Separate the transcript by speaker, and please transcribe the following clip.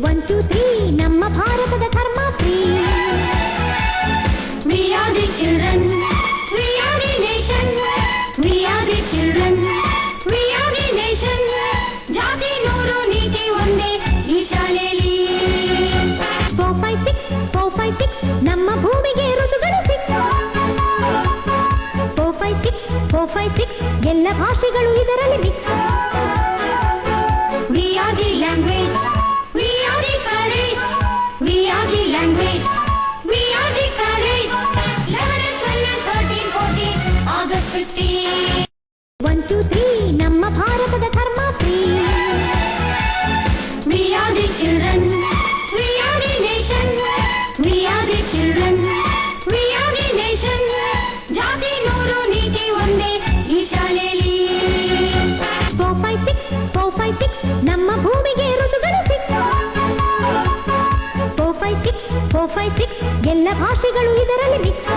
Speaker 1: 1 2 3 ನಮ್ಮ ಭಾರತದ ಧರ್ಮಾತ್ರಿ. We are the children, we are the nation, we are the children, we are the nation. ಜಾತಿ ನೂರು ನೀತಿ ಒಂದೇ ಈ ಶಾಲೆಯಲ್ಲಿ. 4 5 6 4 5 6 ನಮ್ಮ ಭೂಮಿಗೆ ಋತುಗಳು 6. 4 5 6 4 5 6 ಎಲ್ಲ ಭಾಷೆಗಳು ಇದರಲ್ಲಿ mix. We are the language, we are the courage, we are the language, we are the courage. 11 and 12 and 13 14 August 15. 1 2 3 ನಮ್ಮ ಭಾರತದ ಧರ್ಮಾತ್ರಿ. We are the children, we are the nation, we are the children, we are the nation. ಜಾತಿ ನೂರು ನೀತಿ ಒಂದೇ ಈ ಶಾಲೆಯಲ್ಲಿ. 4 5 6 4 5 6 ನಮ್ಮ ಭೂಮಿಗೆ ಋತುಗಳು 6. 4 5 6 4 5 6 ಎಲ್ಲ ಭಾಷೆಗಳು ಇದರಲ್ಲಿ ಮಿಕ್ಸ್.